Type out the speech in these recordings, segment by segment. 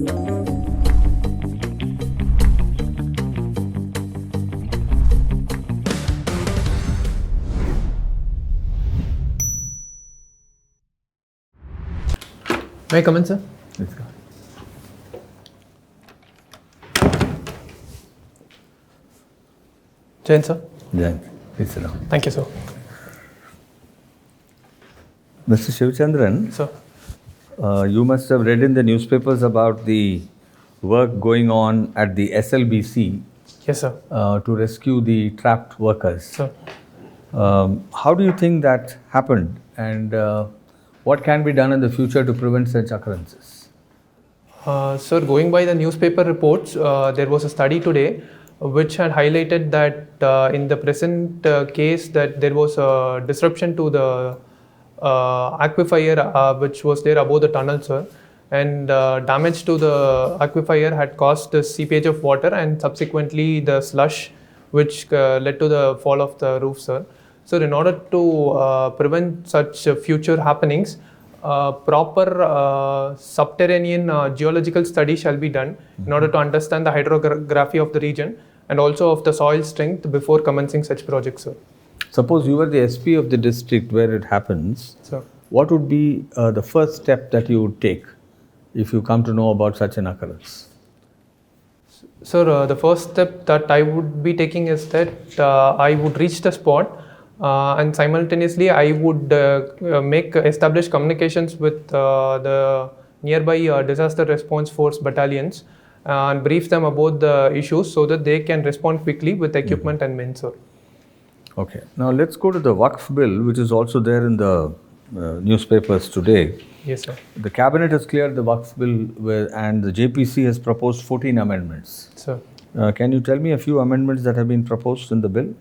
May I come in, sir? Let's go. Jain, sir. Jain, please sit down. Thank you, sir. Mr. Sivachandran, Sir. You must have read in the newspapers about the work going on at the SLBC Yes, sir. to rescue the trapped workers. Sir. How do you think that happened, and what can be done in the future to prevent such occurrences? Sir, going by the newspaper reports, there was a study today which had highlighted that in the present case that there was a disruption to the aquifer which was there above the tunnel, sir, and damage to the aquifer had caused the seepage of water and subsequently the slush which led to the fall of the roof, sir. So in order to prevent such future happenings, proper subterranean geological study shall be done in order to understand the hydrography of the region and also of the soil strength before commencing such projects, sir. Suppose you were the SP of the district where it happens, Sir. what would be the first step that you would take if you come to know about such an occurrence? Sir, the first step that I would be taking is that I would reach the spot and simultaneously I would establish communications with the nearby disaster response force battalions and brief them about the issues so that they can respond quickly with equipment and men, sir. Okay. Now let's go to the Waqf bill, which is also there in the newspapers today. Yes, sir. The cabinet has cleared the Waqf bill and the JPC has proposed 14 amendments. Sir. Can you tell me a few amendments that have been proposed in the bill?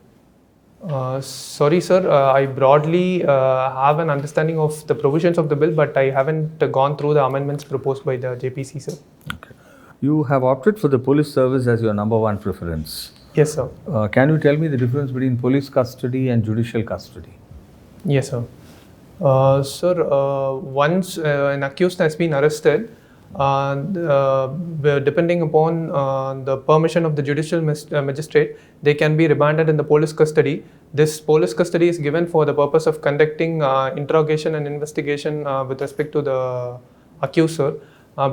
Sorry, sir. I broadly have an understanding of the provisions of the bill, but I haven't gone through the amendments proposed by the JPC, sir. Okay. You have opted for the police service as your number one preference. Yes, sir. Can you tell me the difference between police custody and judicial custody? Yes, sir. Sir, once an accused has been arrested, depending upon the permission of the judicial magistrate, they can be remanded in the police custody. This police custody is given for the purpose of conducting interrogation and investigation with respect to the accuser.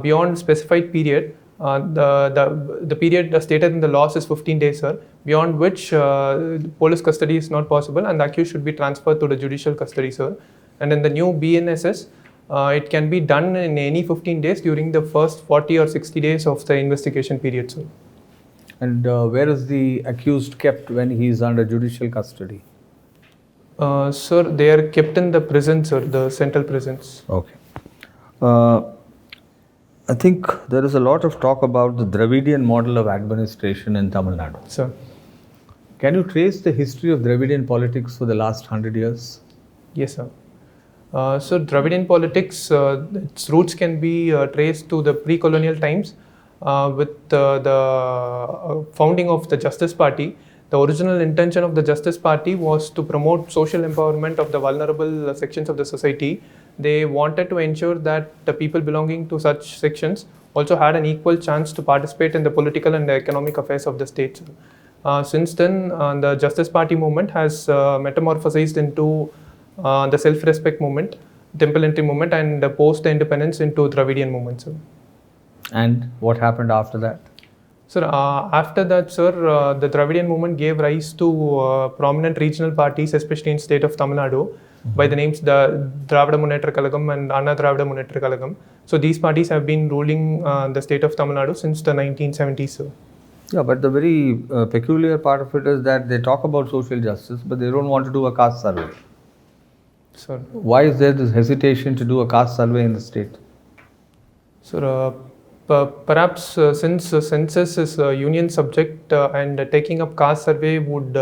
Beyond specified period, the period stated in the laws is 15 days, sir, beyond which police custody is not possible and the accused should be transferred to the judicial custody, sir. And in the new BNSS, it can be done in any 15 days during the first 40 or 60 days of the investigation period, sir. And where is the accused kept when he is under judicial custody? Sir, they are kept in the prison, sir, the central prisons. Okay. I think there is a lot of talk about the Dravidian model of administration in Tamil Nadu. Sir. Can you trace the history of Dravidian politics for the last 100 years? Yes, sir. So Dravidian politics, its roots can be traced to the pre-colonial times with the founding of the Justice Party. The original intention of the Justice Party was to promote social empowerment of the vulnerable sections of the society. They wanted to ensure that the people belonging to such sections also had an equal chance to participate in the political and the economic affairs of the state. Since then, the Justice Party movement has metamorphosized into the self-respect movement, temple entry movement, and post-independence into Dravidian movement, sir. And what happened after that? Sir, after that, sir, the Dravidian movement gave rise to prominent regional parties, especially in state of Tamil Nadu, by the names the Dravida Munnetra Kalagam and Anna Dravida Munnetra Kalagam. So these parties have been ruling the state of Tamil Nadu since the 1970s, sir. Yeah, but the very peculiar part of it is that they talk about social justice, but they don't want to do a caste survey. Sir. Why is there this hesitation to do a caste survey in the state? Sir, perhaps since census is a union subject and taking up caste survey would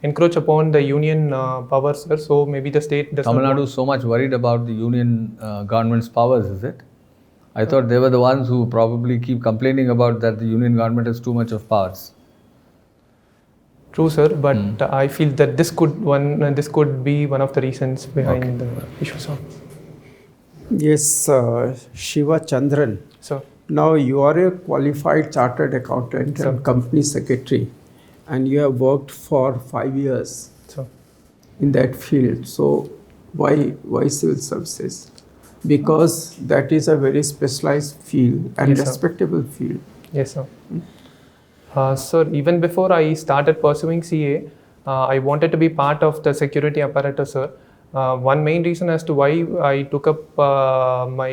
encroach upon the union power, sir. So maybe the state does Tamil not Nadu is so much worried about the union government's powers, is it? I thought they were the ones who probably keep complaining about that the union government has too much of powers. True, sir, but I feel that this could be one of the reasons behind the issue, sir. Yes, Sivachandran. Sir. Now you are a qualified chartered accountant Sir. and company secretary, and you have worked for 5 years So, in that field. So why civil services? Because that is a very specialized field and Yes, sir. respectable field. yes, sir. Sir, even before I started pursuing CA, I wanted to be part of the security apparatus, sir. One main reason as to why I took up my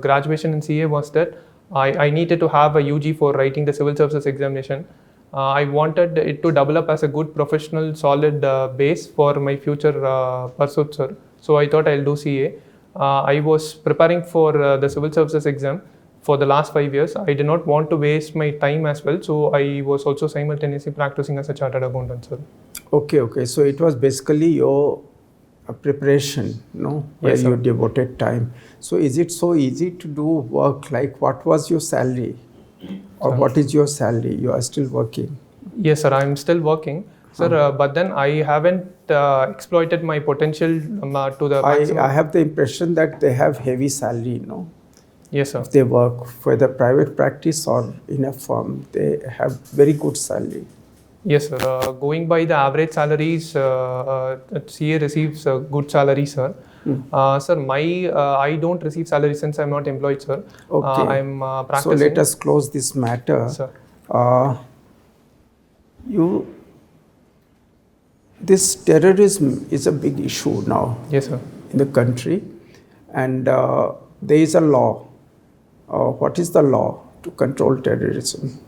graduation in CA was that I needed to have a UG for writing the civil services examination. I wanted it to develop as a good professional, solid base for my future pursuit, sir. So I thought I'll do CA. I was preparing for the civil services exam for the last 5 years. I did not want to waste my time as well, so I was also simultaneously practicing as a chartered accountant, sir. Okay. So it was basically your preparation, no, where Yes, sir. you devoted time. So is it so easy to do work? Like, what was your salary, or Sir. what is your salary? You are still working. Yes, sir. I'm still working, sir. But then I haven't exploited my potential to the maximum. I have the impression that they have heavy salary, no? Yes, sir. If they work for the private practice or in a firm, they have very good salary. Yes, sir. Going by the average salaries, CA receives a good salary, sir. Sir, I don't receive salary since I'm not employed, sir. Okay. I'm So practicing. let us close this matter. Sir. This terrorism is a big issue now Yes, sir. in the country, and there is a law. What is the law to control terrorism?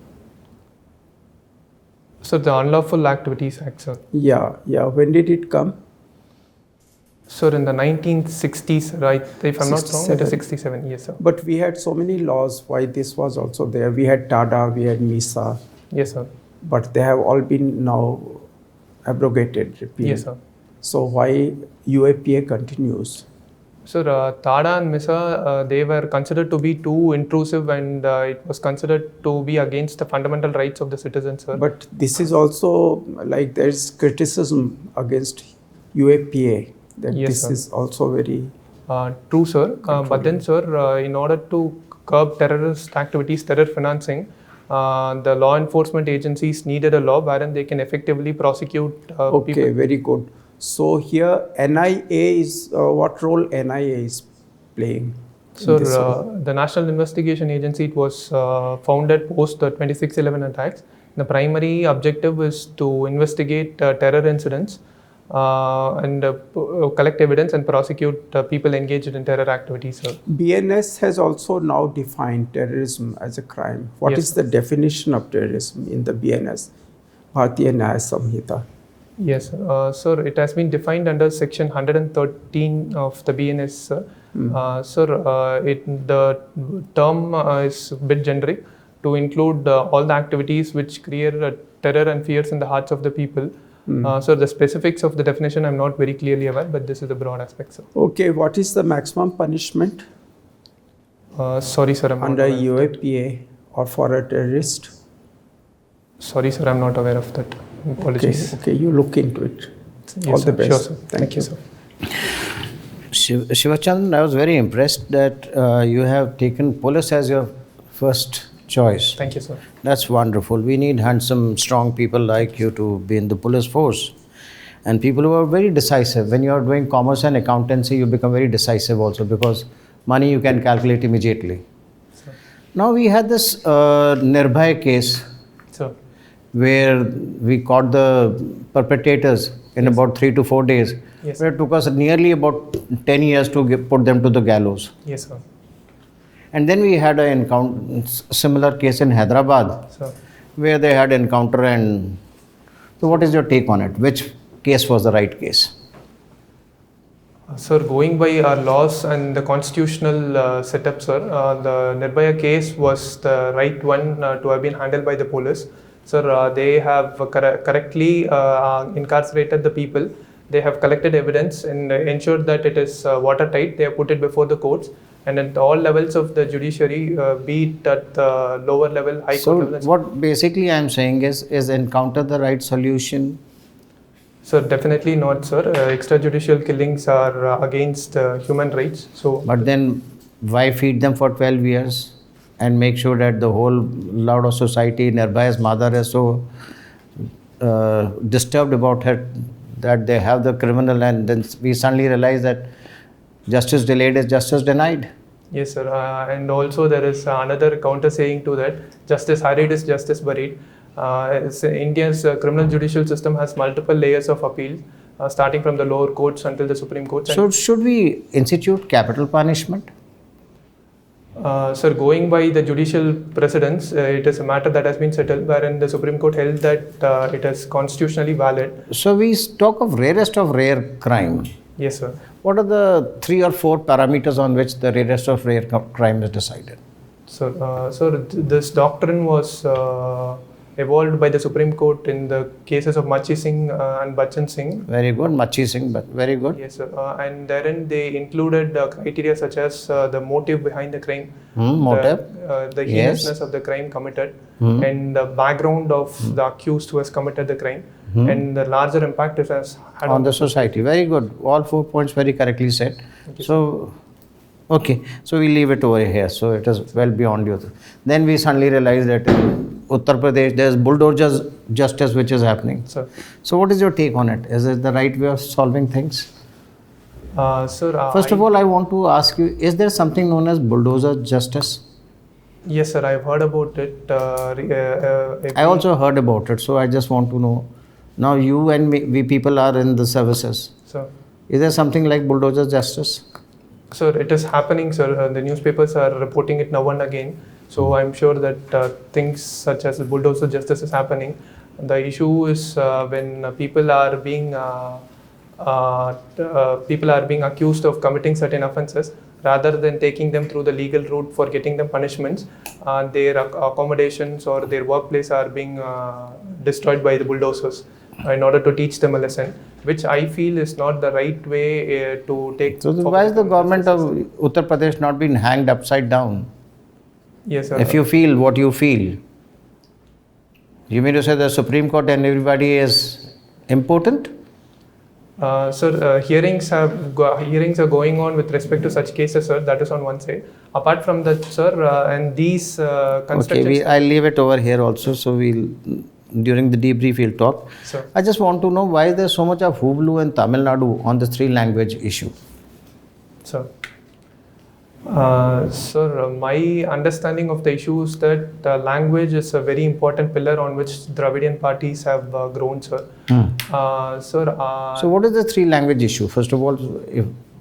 So the Unlawful Activities Act, sir. Yeah. When did it come? Sir, in the 1960s, right? If I'm not wrong, it is 67. 67. Yes, sir. But we had so many laws. Why this was also there? We had TADA, we had MISA, Yes, sir. but they have all been now abrogated, repealed. Yes, sir. So why UAPA continues? Sir, TADA and MISA, they were considered to be too intrusive, and it was considered to be against the fundamental rights of the citizens, sir. But this is also like there's criticism against UAPA that Yes, this sir. is also very. True, sir. But then, sir, in order to curb terrorist activities, terror financing, the law enforcement agencies needed a law wherein they can effectively prosecute Okay, people. very good. So here NIA is what role NIA is playing? in Sir, this role? the National Investigation Agency, it was founded post the 26/11 attacks. The primary objective is to investigate terror incidents and collect evidence and prosecute people engaged in terror activities, sir. BNS has also now defined terrorism as a crime. What Yes, is the definition of terrorism in the BNS, Bharatiya Nyaya Samhita? Yes, sir, it has been defined under section 113 of the BNS, sir. Sir, the term is a bit generic to include all the activities which create terror and fears in the hearts of the people. So the specifics of the definition I'm not very clearly aware, but this is the broad aspect, sir. Okay, what is the maximum punishment Sorry, sir, I'm not under aware of that. UAPA or for a terrorist? Sorry, sir, I'm not aware of that. Apologies. Okay, you look into it. Yes, All sir. the best. Sure, sir. Thank you. sir. Sivachandran, I was very impressed that you have taken police as your first choice. Thank you, sir. That's wonderful. We need handsome, strong people like you to be in the police force. And people who are very decisive. When you are doing commerce and accountancy, you become very decisive also because money you can calculate immediately. Sir. Now we had this Nirbhay case Sir. where we caught the perpetrators in about 3 to 4 days. Yes. Where it took us nearly about 10 years to put them to the gallows. Yes, sir. And then we had a similar case in Hyderabad Sir. where they had encounter. And so what is your take on it? Which case was the right case? Sir, going by our laws and the constitutional setup, sir, the Nirbhaya case was the right one to have been handled by the police. Sir, they have correctly incarcerated the people. They have collected evidence and ensured that it is watertight. They have put it before the courts. And at all levels of the judiciary, be it at the lower level, high So court level. what basically I am saying is encounter the right solution? Sir, definitely not, sir. Extrajudicial killings are against human rights. So, But then why feed them for 12 years? and make sure that the whole lot of society, Nirbhaya's mother is so disturbed about her that they have the criminal, and then we suddenly realize that justice delayed is justice denied. Yes, sir. And also there is another counter saying to that: justice hurried is justice buried. India's criminal judicial system has multiple layers of appeal, starting from the lower courts until the Supreme Court. So should we institute capital punishment? Sir, going by the judicial precedents, it is a matter that has been settled, wherein the Supreme Court held that it is constitutionally valid. So we talk of rarest of rare crime. Yes, sir. What are the 3 or 4 parameters on which the rarest of rare crime is decided? So, this doctrine was evolved by the Supreme Court in the cases of Machi Singh and Bachchan Singh. Very good, Machi Singh, but very good. Yes, sir. And therein they included criteria such as the motive behind the crime, Motive. the heinousness of the crime committed, and the background of the accused who has committed the crime, and the larger impact it has had On the society. Very good. All 4 points very correctly said. So, okay. So we leave it over here. So it is well beyond you. Then we suddenly realize that in Uttar Pradesh there is bulldozer justice which is happening. Sir. So what is your take on it? Is it the right way of solving things? Sir, First of all, I want to ask you, is there something known as bulldozer justice? Yes, sir. I've heard about it. I also heard about it. So I just want to know. Now you and me, we people are in the services. Sir. Is there something like bulldozer justice? Sir, it is happening, sir. The newspapers are reporting it now and again. So I'm sure that things such as bulldozer justice is happening. The issue is when people are being accused of committing certain offences, rather than taking them through the legal route for getting them punishments, their accommodations or their workplace are being destroyed by the bulldozers in order to teach them a lesson, which I feel is not the right way to take. So why is the government of Uttar Pradesh not been hanged upside down? Yes, sir. If you feel what you feel, you mean to say the Supreme Court and everybody is important? Sir, hearings are going on with respect to such cases, sir. That is on one side. Apart from that, sir, and these constructions. Okay, I'll leave it over here also. So during the debrief we'll talk. Sir. I just want to know why there's so much of hoopla in Tamil Nadu on the 3-language issue. Sir. Sir, my understanding of the issue is that language is a very important pillar on which Dravidian parties have grown, sir. Sir. So what is the 3-language issue? First of all,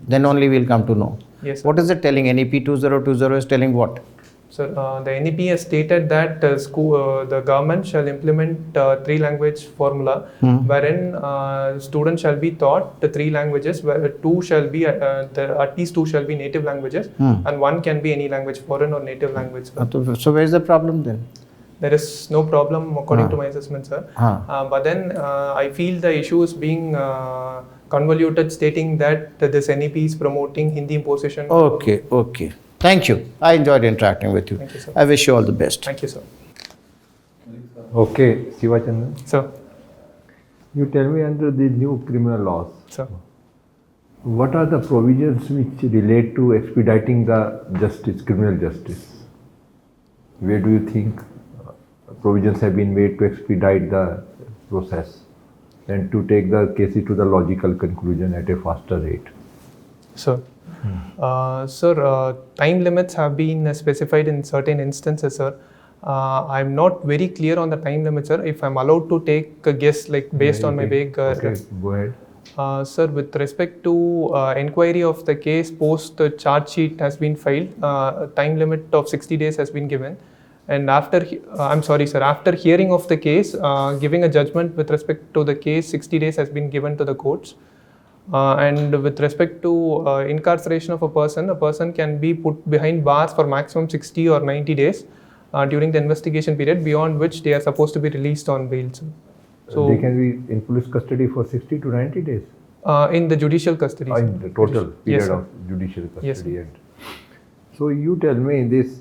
then only we'll come to know. Yes, sir. What is it telling? NEP 2020 is telling what? Sir, the NEP has stated that the government shall implement 3-language formula, wherein students shall be taught the 3 languages, where at least 2 shall be native languages, and 1 can be any language, foreign or native language. Sir. So where is the problem then? There is no problem according to my assessment, sir. But then I feel the issue is being convoluted, stating that this NEP is promoting Hindi imposition. Okay. Thank you. I enjoyed interacting with you. Thank you, sir. I wish you all the best. Thank you, sir. Okay, Sivachandran. Sir. You tell me, under the new criminal laws, Sir. what are the provisions which relate to expediting the justice, criminal justice? Where do you think provisions have been made to expedite the process and to take the cases to the logical conclusion at a faster rate? Sir. Sir, time limits have been specified in certain instances, sir. I'm not very clear on the time limit, sir. If I'm allowed to take a guess, like based on my vague. Okay, go ahead. Sir, with respect to inquiry of the case post the charge sheet has been filed, time limit of 60 days has been given. And after hearing of the case, giving a judgment with respect to the case, 60 days has been given to the courts. And with respect to incarceration of a person can be put behind bars for maximum 60 or 90 days during the investigation period, beyond which they are supposed to be released on bail. So they can be in police custody for 60 to 90 days? In the judicial custody. In the total period Yes, of judicial custody. Yes, And so you tell me this,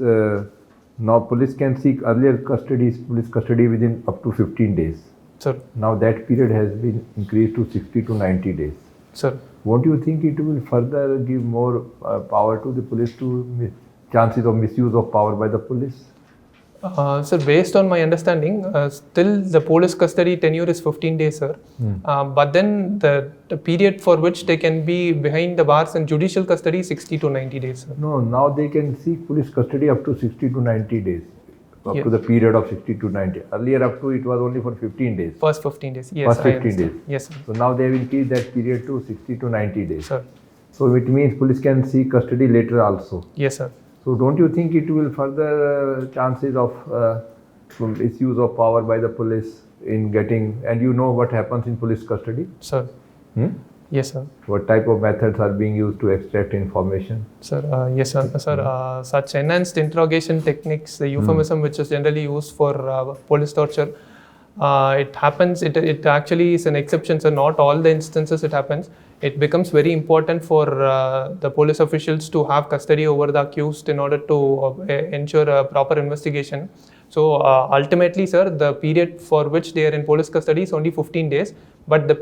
now police can seek earlier police custody within up to 15 days. Sir. Now that period has been increased to 60 to 90 days. Sir. Won't you think it will further give more power to the police to chances of misuse of power by the police? Sir, based on my understanding, still the police custody tenure is 15 days, sir. But then the period for which they can be behind the bars in judicial custody is 60 to 90 days, sir. No, now they can seek police custody up to 60 to 90 days. Up Yeah. to the period of 60 to 90. Earlier up to it was only for 15 days. First 15 days. Yes, First I 15 understand. days. Yes, sir. So now they have increased that period to 60 to 90 days. Sir. So it means police can seek custody later also. Yes, sir. So don't you think it will further chances of misuse of power by the police in getting, and you know what happens in police custody? Sir. Hmm? Yes, sir. What type of methods are being used to extract information? Sir, yes, sir. Sir, such enhanced interrogation techniques, the euphemism which is generally used for police torture, it happens, it actually is an exception, sir. Not all the instances it happens. It becomes very important for the police officials to have custody over the accused in order to ensure a proper investigation. So ultimately, sir, the period for which they are in police custody is only 15 days. But the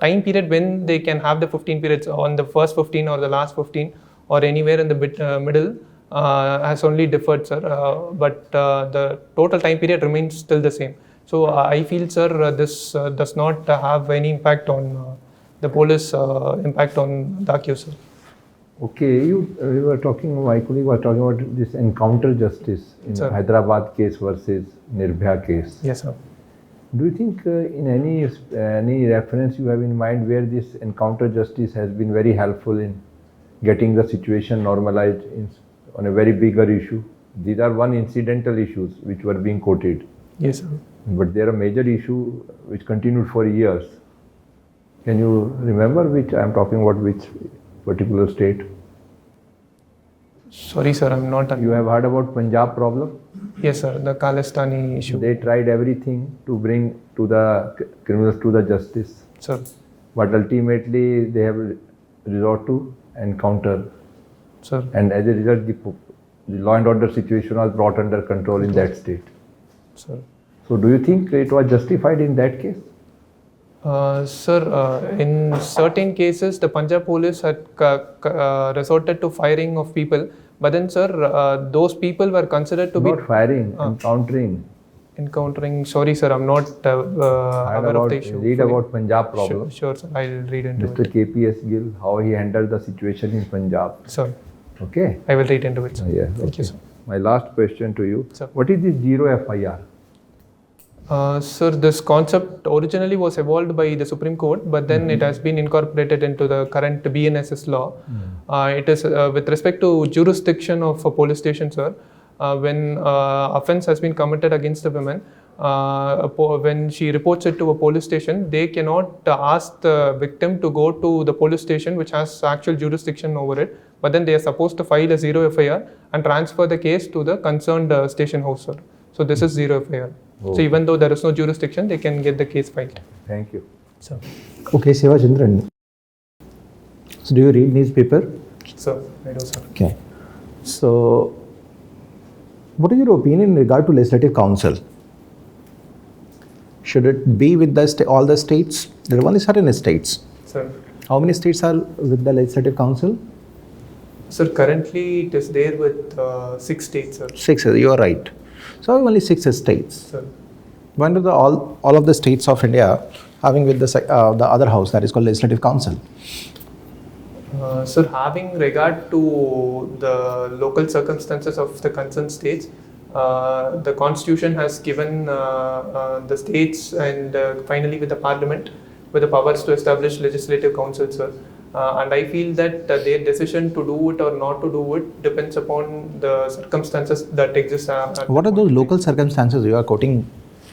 time period when they can have the 15 periods on the first 15 or the last 15 or anywhere in the middle has only differed, sir. But the total time period remains still the same. So I feel, sir, this does not have any impact on the police impact on the accused, sir. Okay, you were talking, my colleague was talking about this encounter justice in Sir. Hyderabad case versus Nirbhaya case. Yes, sir. Do you think in any reference you have in mind where this encounter justice has been very helpful in getting the situation normalized on a very bigger issue? These are one incidental issues which were being quoted. Yes, sir. But there are major issue which continued for years. Can you remember which I am talking about, which particular state? Sorry, sir, I'm not. You have heard about Punjab problem? Yes, sir, the Khalistani issue. They tried everything to bring to the criminals to the justice. Sir. But ultimately they have resort to encounter. Sir. And as a result, the law and order situation was brought under control in that state. Sir. So do you think it was justified in that case? Sir, in certain cases, the Punjab police had resorted to firing of people. But then, sir, those people were considered to Not firing, encountering. Encountering. Sorry, sir, I'm not aware of the issue. Read about Punjab problem. Sure, sir, I'll read into Mr. it. KPS Gill, how he handled the situation in Punjab. Sir, Okay? I will read into it, sir. Yeah, Thank you, okay. sir. My last question to you. Sir. What is this zero FIR? Sir, this concept originally was evolved by the Supreme Court, but then it has been incorporated into the current BNSS law. It is with respect to jurisdiction of a police station, sir. When offense has been committed against a woman, when she reports it to a police station, they cannot ask the victim to go to the police station which has actual jurisdiction over it, but then they are supposed to file a zero FIR and transfer the case to the concerned station house, sir. So this is zero FIR. Oh. So even though there is no jurisdiction, they can get the case filed. Thank you. So, Okay, Sivachandran. So do you read newspaper? sir, I do, sir. Okay. So, what is your opinion in regard to legislative council? Should it be with all the states? There are only certain states. Sir. How many states are with the legislative council? Sir, currently it is there with 6 states, sir. 6. You are right. So only 6 states. Sir. When do all of the states of India having with the other house that is called legislative council? Sir, having regard to the local circumstances of the concerned states, the constitution has given the states and finally with the parliament with the powers to establish legislative council, sir. And I feel that their decision to do it or not to do it depends upon the circumstances that exist. What are those local circumstances you are quoting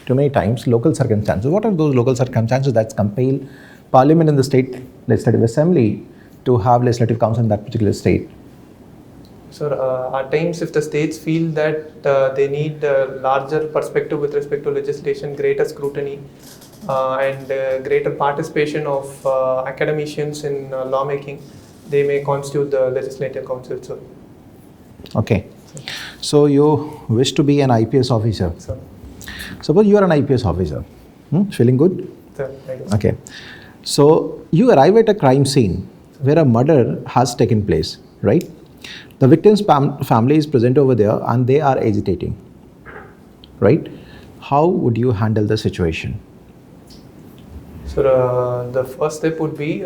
too many times? Local circumstances. What are those local circumstances that compel parliament and the state legislative assembly to have legislative council in that particular state? Sir, at times if the states feel that they need a larger perspective with respect to legislation, greater scrutiny and greater participation of academicians in lawmaking, they may constitute the legislative council, sir. Okay. So you wish to be an IPS officer. Sir. Suppose you are an IPS officer. Feeling good? Sir, thank you. Okay. So you arrive at a crime scene where a murder has taken place, right? The victim's family is present over there and they are agitating, right? How would you handle the situation? So the first step would be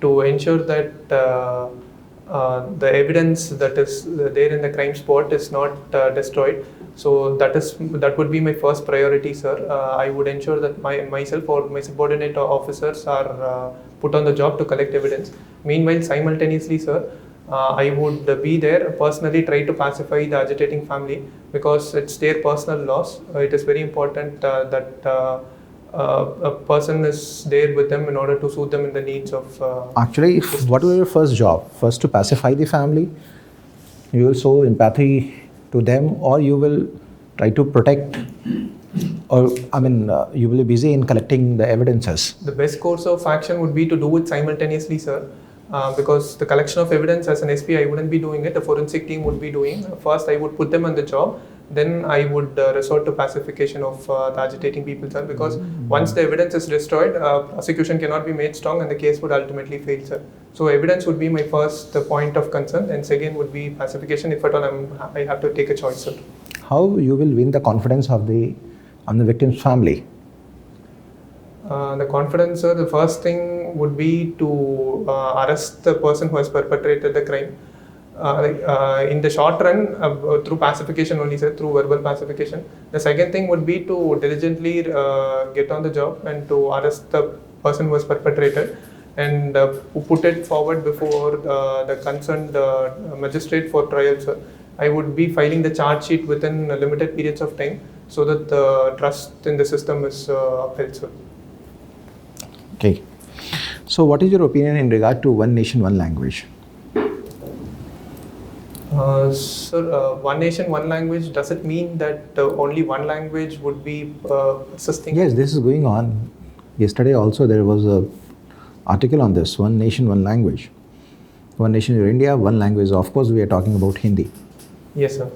to ensure that the evidence that is there in the crime spot is not destroyed. So that would be my first priority, sir. I would ensure that myself or my subordinate officers are put on the job to collect evidence. Meanwhile, simultaneously, sir, I would be there personally, try to pacify the agitating family, because it's their personal loss. It is very important that a person is there with them in order to soothe them in the needs of. Actually, what was your first job? First to pacify the family, you will show empathy to them, or you will try to protect, or you will be busy in collecting the evidences. The best course of action would be to do it simultaneously, sir. Because the collection of evidence as an SP, I wouldn't be doing it. The forensic team would be doing. First, I would put them on the job. Then I would resort to pacification of the agitating people, sir. Because once the evidence is destroyed, prosecution cannot be made strong, and the case would ultimately fail, sir. So evidence would be my first point of concern, and second would be pacification. If at all I have to take a choice, sir. How you will win the confidence of the victim's family? The confidence, sir, the first thing would be to arrest the person who has perpetrated the crime. In the short run, through pacification only, sir, through verbal pacification. The second thing would be to diligently get on the job and to arrest the person who has perpetrated and put it forward before the concerned magistrate for trial, sir. I would be filing the charge sheet within limited periods of time so that the trust in the system is upheld, sir. Okay. So what is your opinion in regard to one nation, one language? Sir, one nation, one language, does it mean that only one language would be persisting? Yes, this is going on. Yesterday also there was a article on this, one nation, one language. One nation is India, one language. Of course, we are talking about Hindi. Yes, sir.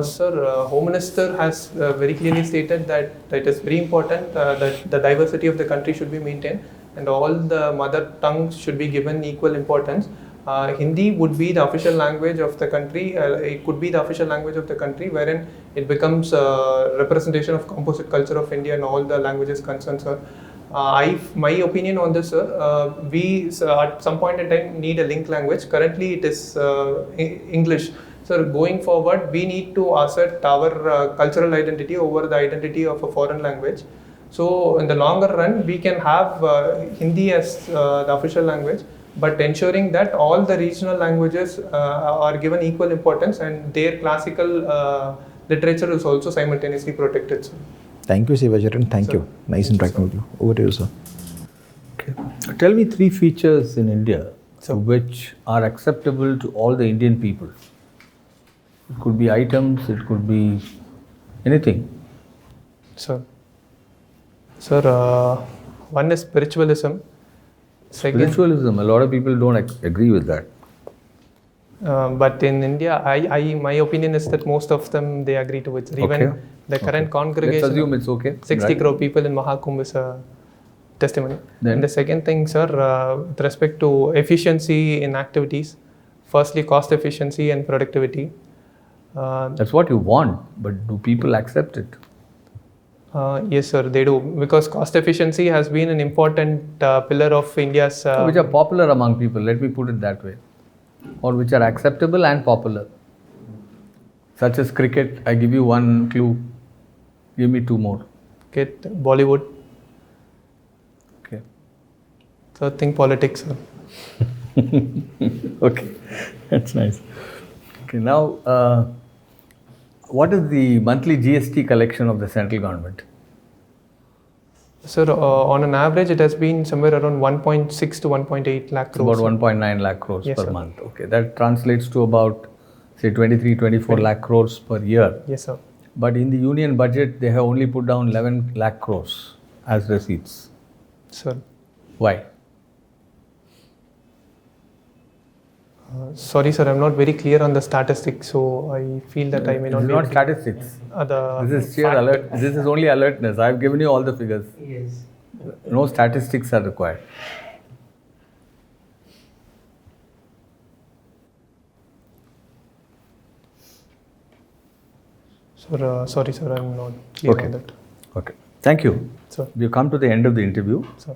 Sir, Home Minister has very clearly stated that it is very important that the diversity of the country should be maintained and all the mother tongues should be given equal importance. Hindi would be the official language of the country. It could be the official language of the country, wherein it becomes a representation of composite culture of India and all the languages concerned, sir. My opinion on this, sir, we at some point in time need a link language. Currently, it is English. So going forward, we need to assert our cultural identity over the identity of a foreign language. So in the longer run, we can have Hindi as the official language, but ensuring that all the regional languages are given equal importance and their classical literature is also simultaneously protected, sir. Thank you, Sivachandran. Thank you. Nice interacting with you. Over to you, sir. Okay. Tell me 3 features in India which are acceptable to all the Indian people. It could be items, it could be anything. Sir, one is spiritualism. Second, Spiritualism, a lot of people don't agree with that. but in India, my opinion is that most of them, they agree to it. Even the current congregation, Let's assume it's okay. 60 crore people in Mahakumbh is a testimony. Then? And the second thing, sir, with respect to efficiency in activities, firstly, cost efficiency and productivity. That's what you want, but do people accept it? Yes, sir, they do. Because cost efficiency has been an important pillar of India's... Which are popular among people, let me put it that way. Or which are acceptable and popular. Such as cricket, I give you one clue. Give me 2 more. Get Bollywood. Okay. Third thing, politics, sir. Okay, that's nice. Okay, now, what is the monthly GST collection of the central government? Sir, on an average, it has been somewhere around 1.6 to 1.8 lakh crores. About 1.9 lakh crores Yes, per sir. month. Okay, that translates to about, say, 23-24 lakh crores per year. Yes, sir. But in the union budget, they have only put down 11 lakh crores as receipts. Sir. Why? Sorry, sir, I'm not very clear on the statistics, so I feel that I may not This is be not able to- statistics. the This is sheer fact- alert. This is only alertness. I've given you all the figures. Yes. No statistics are required. Sorry, sir, I'm not clear Okay. on that. Okay. Thank you. Sir. We've come to the end of the interview. Sir.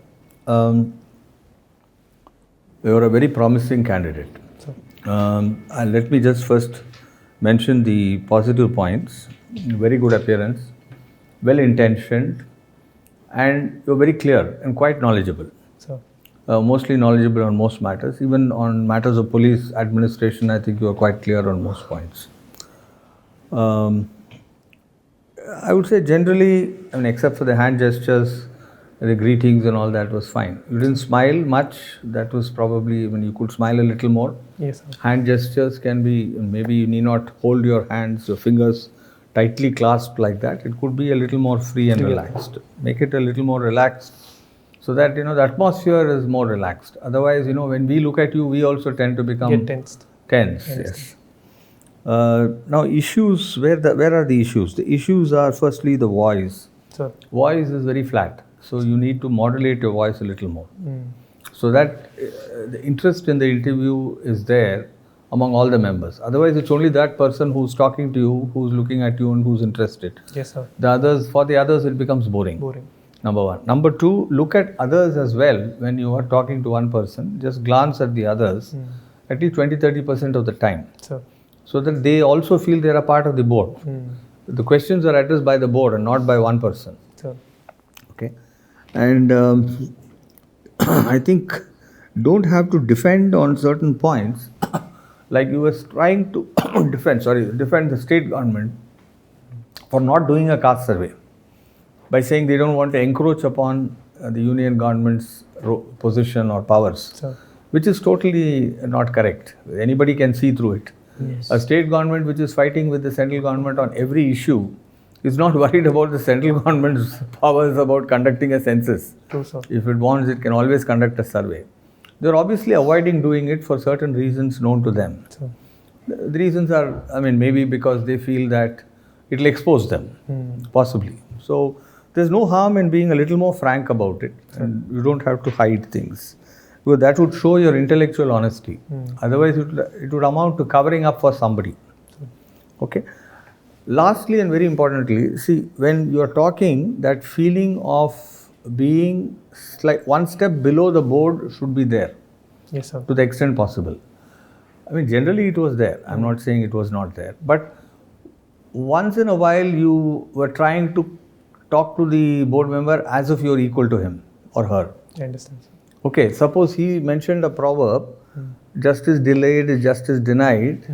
You are a very promising candidate. Sir. And let me just first mention the positive points. Very good appearance, well intentioned, and you're very clear and quite knowledgeable. Sir. Mostly knowledgeable on most matters. Even on matters of police administration, I think you are quite clear on most points. I would say generally, I mean, except for the hand gestures, the greetings and all that was fine. You didn't smile much. That was probably, I mean, you could smile a little more. Yes, sir. Hand gestures can be, maybe you need not hold your hands, your fingers tightly clasped like that. It could be a little more free and relaxed. Make it a little more relaxed so that, you know, the atmosphere is more relaxed. Otherwise, you know, when we look at you, we also tend to become Get tensed. tense. Yes. Now, issues, where are the issues? The issues are firstly the voice. Sir. Voice is very flat. So you need to modulate your voice a little more. So that the interest in the interview is there among all the members. Otherwise, it's only that person who's talking to you, who's looking at you and who's interested. Yes, sir. The others, for the others, it becomes boring. Boring. Number one. Number two, look at others as well. When you are talking to one person, just glance at the others at least 20-30% of the time. Sir. So that they also feel they are a part of the board. The questions are addressed by the board and not by one person. Sir. Okay. And I think don't have to defend on certain points like you were trying to defend the state government for not doing a caste survey by saying they don't want to encroach upon the union government's position or powers, Sir. which is totally not correct. Anybody can see through it. Yes. A state government which is fighting with the central government on every issue is not worried about the central government's powers about conducting a census. True, sir. If it wants, it can always conduct a survey. They're obviously avoiding doing it for certain reasons known to them. Sir. The reasons are, I mean, maybe because they feel that it'll expose them, possibly. So there's no harm in being a little more frank about it. And you don't have to hide things. Because that would show your intellectual honesty. Otherwise, it would amount to covering up for somebody. Okay. Lastly and very importantly, see, when you are talking, that feeling of being like one step below the board should be there Yes, sir. to the extent possible. I mean, generally it was there. I'm not saying it was not there. But once in a while, you were trying to talk to the board member as if you're equal to him or her. I understand, sir. Okay, suppose he mentioned a proverb, justice delayed is justice denied,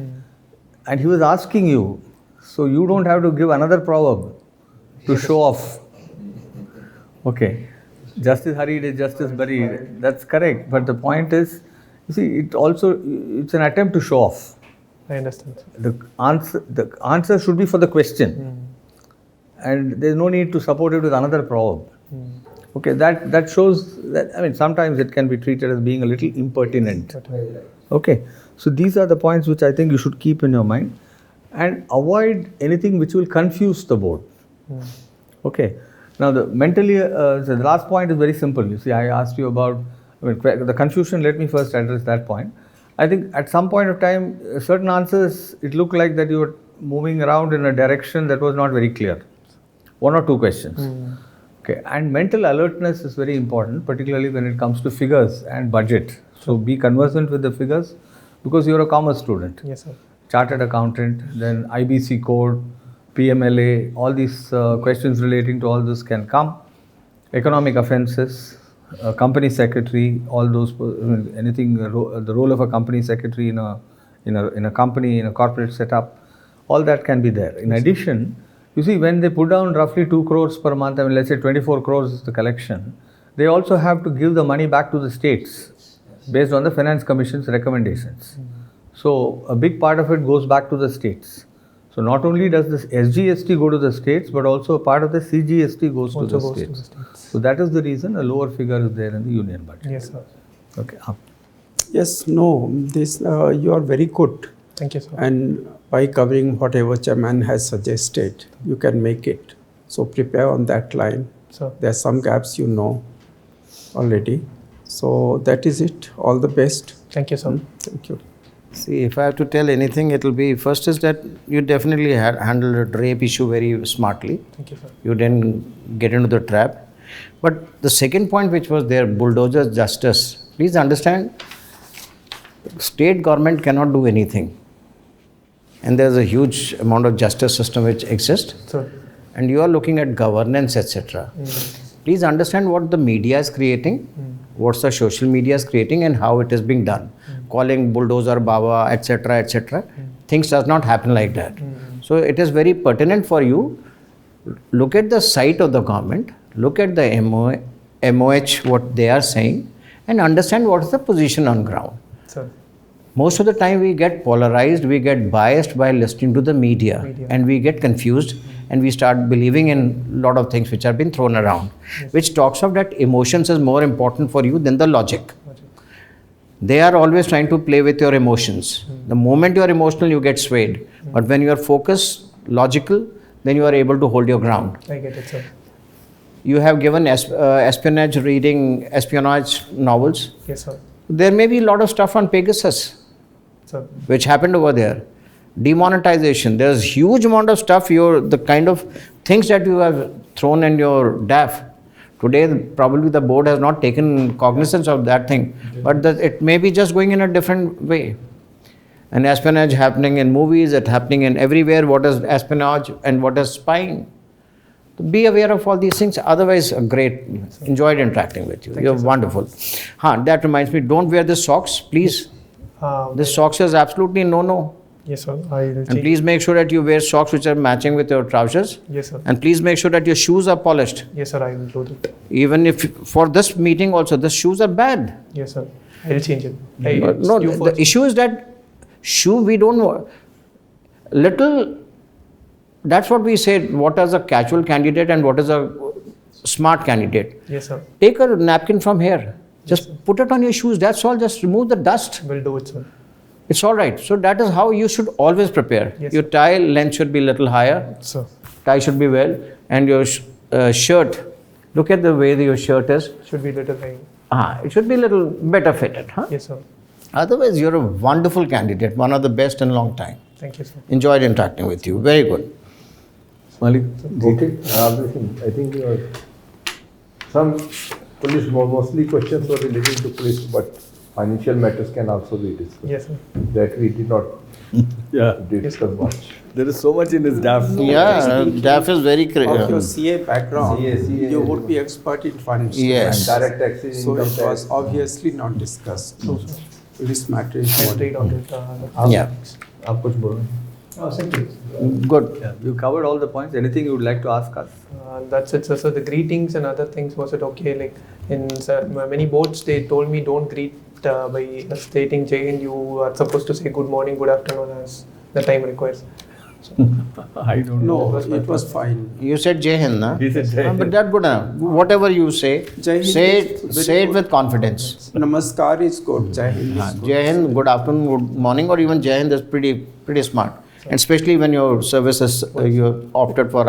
and he was asking you, so you don't have to give another proverb to show off. Okay, justice hurried is justice buried. That's correct, but the point is, you see, it's an attempt to show off. I understand, sir. The answer should be for the question, and there's no need to support it with another proverb. Okay, that shows that, I mean, sometimes it can be treated as being a little impertinent. Okay, so these are the points which I think you should keep in your mind and avoid anything which will confuse the board. Okay, now the last point is very simple. You see, I asked you about, I mean, the confusion. Let me first address that point. I think at some point of time, certain answers, it looked like that you were moving around in a direction that was not very clear. One or two questions. Okay, and mental alertness is very important, particularly when it comes to figures and budget. So be conversant with the figures because you're a commerce student. Yes, sir. Chartered accountant, then IBC code, PMLA, all these questions relating to all this can come. Economic offences, company secretary, all those, anything, the role of a company secretary in a company, in a corporate setup, all that can be there. In addition, you see, when they put down roughly 2 crores per month, I mean, let's say 24 crores is the collection, they also have to give the money back to the states based on the Finance Commission's recommendations. So a big part of it goes back to the states. So not only does this SGST go to the states, but also a part of the CGST goes to the states. So that is the reason a lower figure is there in the union budget. Yes, sir. Okay. Yes, no, this you are very good. Thank you, sir. And by covering whatever chairman has suggested, you can make it. So prepare on that line. Sir. There are some gaps you know already. So that is it. All the best. Thank you, sir. Thank you. See, if I have to tell anything, it will be first is that you definitely handled the rape issue very smartly. Thank you, sir. You didn't get into the trap. But the second point, which was there, bulldozer justice. Please understand, state government cannot do anything. And there's a huge amount of justice system which exists. Sir. And you are looking at governance, etc. Please understand what the media is creating, what's the social media is creating, and how it is being done. Calling bulldozer Baba, etc., etc. Things does not happen like that. So it is very pertinent for you. Look at the site of the government, look at the MOH, what they are saying, and understand what is the position on ground. Sir. Most of the time we get polarized, we get biased by listening to the media. And we get confused and we start believing in a lot of things which have been thrown around, which talks of that emotions is more important for you than the logic. They are always trying to play with your emotions. The moment you are emotional, you get swayed. But when you are focused, logical, then you are able to hold your ground. I get it, sir. You have given espionage reading, espionage novels. Yes, sir. There may be a lot of stuff on Pegasus, Sir. which happened over there. Demonetization, there's huge amount of stuff, the kind of things that you have thrown in your DAF. Today, probably the board has not taken cognizance of that thing, but it may be just going in a different way. And espionage happening in movies, it's happening in everywhere. What is espionage and what is spying? So be aware of all these things. Otherwise, great. Enjoyed interacting with you. You're wonderful. That reminds me, don't wear the socks, please. This socks is absolutely no. Yes, sir. I will And change. please make sure that you wear socks which are matching with your trousers. Yes, sir. And please make sure that your shoes are polished. Yes, sir. I will do that. Even if for this meeting also, the shoes are bad. Yes, sir. I will change it. No, the issue is that shoe we don't know. That's what we said, what is a casual candidate and what is a smart candidate. Yes, sir. Take a napkin from here. Just put it on your shoes. That's all. Just remove the dust. Will do it, sir. It's all right. So that is how you should always prepare. Yes, your tie length should be a little higher. Sir. Tie should be well. And your shirt, look at the way your shirt is. Should be little high. It should be a little better fitted. Yes, sir. Otherwise, you're a wonderful candidate. One of the best in a long time. Thank you, sir. Enjoyed interacting with you. Very good. Malik, I think some police, mostly questions were related to police, but financial matters can also be discussed. Yes, sir. That we did not discuss much. there is so much in this DAF. Yeah, DAF is very Of your clear. CA background, CA, you would be expert in finance. Yes. And direct taxes, So income it was tax. obviously not discussed. No, sir. This matter is I'll more. read on it. Yeah. आप कुछ बोलो. Good. You covered all the points. Anything you would like to ask us? That's it, sir. So the greetings and other things, was it okay? Like in many boards, they told me don't greet by stating Jai Hind. You are supposed to say good morning, good afternoon as the time requires. I don't know. No, it was fine. You said Jai Hind, na? He said Jai Hind. But that good enough. Whatever you say, Jai Hind say is very it good. with confidence. Namaskar is good. Jai Hind is good. Jai Hind, good afternoon, good morning, or even Jai Hind is pretty smart. And especially when your services, you opted for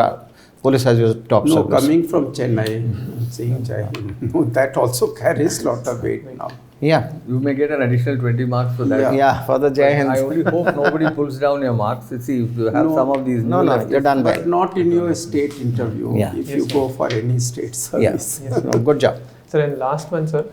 police as your top No, service. coming from Chennai, saying Jai Hind. No, that also carries lot of weight now. Yeah, You may get an additional 20 marks for that. yeah, for the Jai Hind. I only hope nobody pulls down your marks. See, if you have No. some of these. No, you're done But well. not in your state interview. Yeah. If you go for any state Yeah, service. no, good job. Sir, and last one, sir.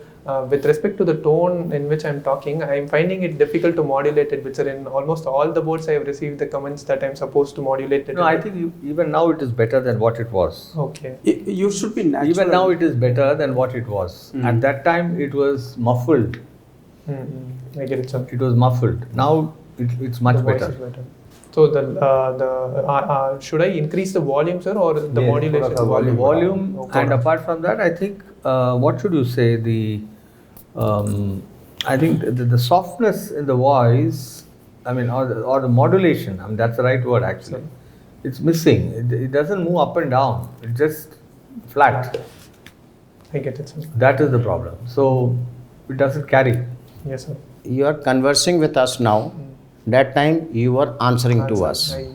With respect to the tone in which I'm talking, I'm finding it difficult to modulate it. But sir, in almost all the boards, I have received the comments that I'm supposed to modulate it. No, I think even now it is better than what it was. Okay. You should be natural. Even now it is better than what it was. At that time it was muffled. I get it, sir. It was muffled. Now it's much The voice better. is better. So should I increase the volume, sir, or the Yes, modulation? Volume, Okay. and apart from that, I think what should you say? I think the softness in the voice, I mean, or the modulation. I mean, that's the right word actually. It's missing. It doesn't move up and down. It's just flat. I get it, sir. That is the problem. So it doesn't carry. Yes, sir. You are conversing with us now. That time you were answering to us. I The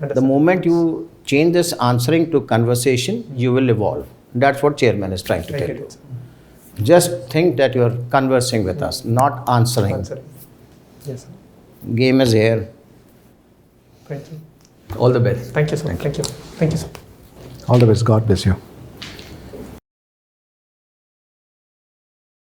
understand. moment you change this answering to conversation, you will evolve. That's what chairman is trying to I tell get you. it, sir. Just think that you are conversing with us, not answering. Answering. Yes, sir. Game is here. Thank you. All the best. Thank you, sir. Thank you. Thank you, sir. All the best. God bless you.